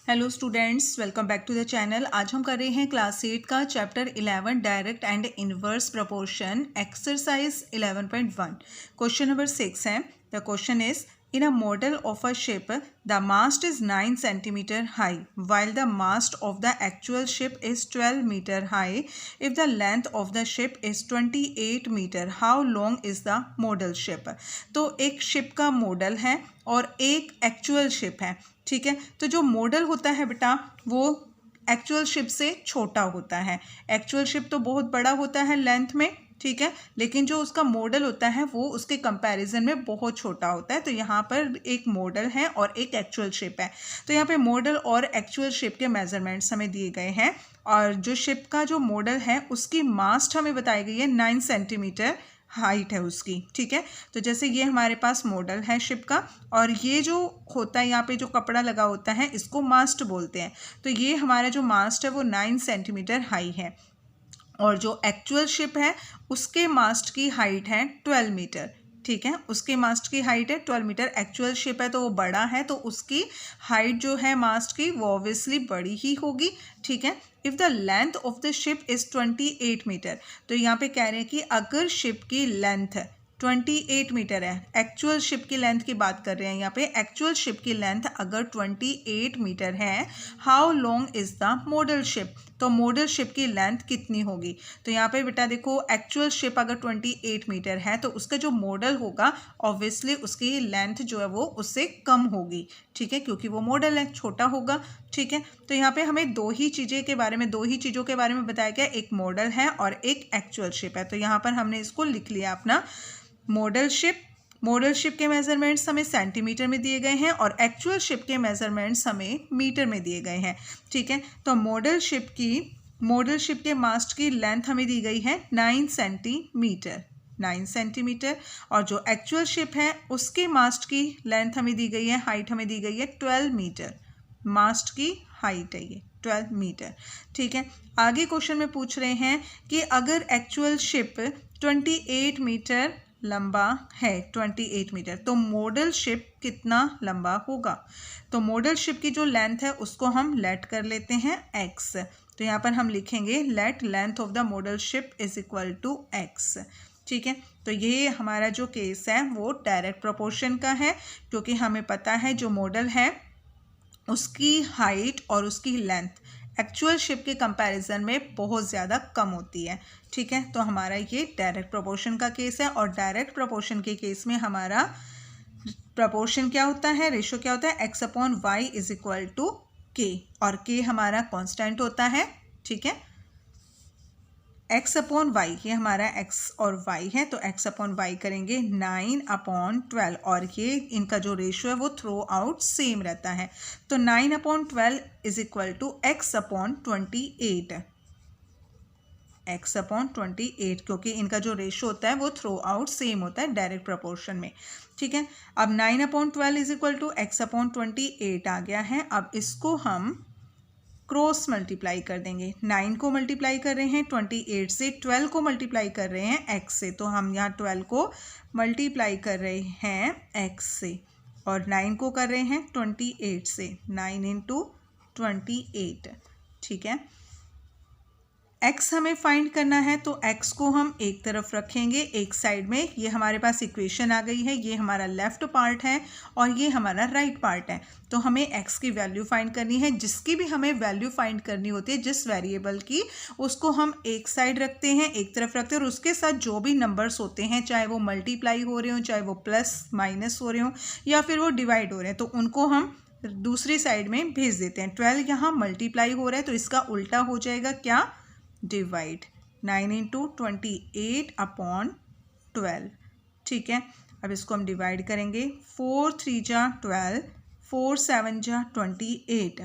Hello students, welcome back to the channel. आज हम कर रहे हैं क्लास 8 का chapter 11 direct and inverse proportion exercise 11.1। Question number 6 है। The question is in a model of a ship the mast is 9 centimeter high while the mast of the actual ship is 12 meter high. If the length of the ship is 28 meter, how long is the model ship? तो एक ship का model है और एक actual ship है। ठीक है, तो जो मॉडल होता है बेटा वो एक्चुअल शिप से छोटा होता है। एक्चुअल शिप तो बहुत बड़ा होता है लेंथ में, ठीक है, लेकिन जो उसका मॉडल होता है वो उसके कंपैरिजन में बहुत छोटा होता है। तो यहाँ पर एक मॉडल है और एक एक्चुअल शिप है। तो यहाँ पे मॉडल और एक्चुअल शिप के मेजरमेंट्स हमें दिए गए हैं और जो शिप का जो मॉडल है उसकी मास्ट हमें बताई गई है 9 सेंटीमीटर हाइट है उसकी। ठीक है, तो जैसे ये हमारे पास मॉडल है शिप का और ये जो होता है यहाँ पे जो कपड़ा लगा होता है इसको मास्ट बोलते हैं। तो ये हमारा जो मास्ट है वो 9 सेंटीमीटर हाई है और जो एक्चुअल शिप है उसके मास्ट की हाइट है 12 मीटर। ठीक है, उसके मास्ट की हाइट है 12 मीटर। एक्चुअल शिप है तो वो बड़ा है तो उसकी हाइट जो है मास्ट की वो ऑब्वियसली बड़ी ही होगी। ठीक है, if the length of the ship is 28 metre, तो यहाँ पे कह रहे हैं कि अगर शिप की लेंथ 28 मीटर है, एक्चुअल शिप की लेंथ की बात कर रहे हैं यहाँ पे, एक्चुअल शिप की लेंथ अगर 28 मीटर है, how long is the model ship, तो मॉडल शिप की लेंथ कितनी होगी। तो यहाँ पे बेटा देखो, एक्चुअल शिप अगर 28 मीटर है तो उसका जो मॉडल होगा ऑब्वियसली उसकी लेंथ जो है वो उससे कम होगी। ठीक है, क्योंकि वो मॉडल है, छोटा होगा। ठीक है, तो यहाँ पे हमें दो ही चीज़ों के बारे में बताया गया, एक मॉडल है और एक एक्चुअल शिप है। तो यहाँ पर हमने इसको लिख लिया अपना मॉडल शिप के मेजरमेंट्स हमें सेंटीमीटर में दिए गए हैं और एक्चुअल शिप के मेजरमेंट्स हमें मीटर में दिए गए हैं। ठीक है, तो मॉडल शिप के मास्ट की लेंथ हमें दी गई है 9 सेंटीमीटर और जो एक्चुअल शिप है उसके मास्ट की लेंथ हमें दी गई है, हाइट हमें दी गई है 12 मीटर। मास्ट की हाइट है ये 12 मीटर। ठीक है, आगे क्वेश्चन में पूछ रहे हैं कि अगर एक्चुअल शिप 28 मीटर लंबा है, 28 मीटर, तो मॉडल शिप कितना लंबा होगा। तो मॉडल शिप की जो लेंथ है उसको हम लेट कर लेते हैं x। तो यहाँ पर हम लिखेंगे let length of the model ship is equal to x। ठीक है, तो ये हमारा जो केस है वो डायरेक्ट प्रोपोर्शन का है, क्योंकि हमें पता है जो मॉडल है उसकी हाइट और उसकी लेंथ एक्चुअल शिप के कंपैरिजन में बहुत ज़्यादा कम होती है। ठीक है, तो हमारा ये डायरेक्ट प्रोपोर्शन का केस है और डायरेक्ट प्रोपोर्शन के केस में हमारा प्रोपोर्शन क्या होता है, रेशो क्या होता है, x/y is equal to k और k हमारा कांस्टेंट होता है। ठीक है, x/y ये हमारा x और y है, तो x/y करेंगे 9/12 और ये इनका जो रेशियो है वो थ्रू आउट सेम रहता है। तो 9/12 is equal to x/28, x/28, क्योंकि इनका जो रेशियो होता है वो थ्रू आउट सेम होता है डायरेक्ट प्रोपोर्शन में। ठीक है, अब 9/12 इज इक्वल टू x/28 आ गया है। अब इसको हम क्रॉस मल्टीप्लाई कर देंगे। 9 को मल्टीप्लाई कर रहे हैं 28 से, 12 को मल्टीप्लाई कर रहे हैं x से, तो हम यहाँ 12 को मल्टीप्लाई कर रहे हैं x से और 9 को कर रहे हैं 28 से, 9 इंटू 28। ठीक है, x हमें फाइंड करना है तो x को हम एक तरफ रखेंगे, एक साइड में। ये हमारे पास इक्वेशन आ गई है, ये हमारा लेफ्ट पार्ट है और ये हमारा राइट पार्ट है। तो हमें x की वैल्यू फाइंड करनी है, जिसकी भी हमें वैल्यू फाइंड करनी होती है, जिस वेरिएबल की, उसको हम एक साइड रखते हैं, एक तरफ रखते हैं और उसके साथ जो भी नंबर्स होते हैं, चाहे वो मल्टीप्लाई हो रहे हो, चाहे वो प्लस माइनस हो रहे हो या फिर वो डिवाइड हो रहे हैं, तो उनको हम दूसरी साइड में भेज देते हैं। 12 यहाँ मल्टीप्लाई हो रहा है तो इसका उल्टा हो जाएगा क्या, डिवाइड। 9 इंटू 28/12। ठीक है, अब इसको हम डिवाइड करेंगे। 4 3 जा 12, 4 7 जा 28,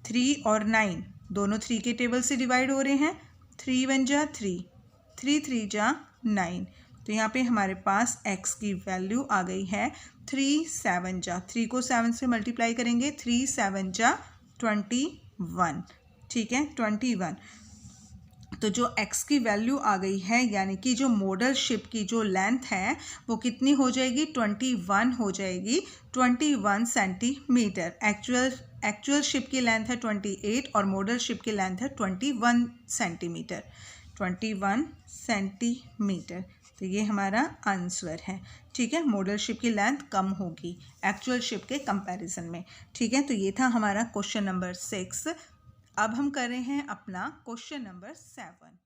3 और 9 दोनों 3 के टेबल से डिवाइड हो रहे हैं। 3 1 जा 3, 3 3 जा 9, तो यहाँ पे हमारे पास x की वैल्यू आ गई है 3 7 जा, 3 को 7 से मल्टीप्लाई करेंगे, 3 7 जा 21। ठीक है, 21। तो जो x की वैल्यू आ गई है, यानी कि जो मॉडल शिप की जो लेंथ है वो कितनी हो जाएगी, 21 हो जाएगी, 21 सेंटीमीटर। एक्चुअल शिप की लेंथ है 28 और मॉडल शिप की लेंथ है 21 सेंटीमीटर, 21 सेंटीमीटर। तो ये हमारा आंसर है। ठीक है, मॉडल शिप की लेंथ कम होगी एक्चुअल शिप के कंपैरिजन में। ठीक है, तो ये था हमारा क्वेश्चन नंबर 6। अब हम कर रहे हैं अपना क्वेश्चन नंबर 7।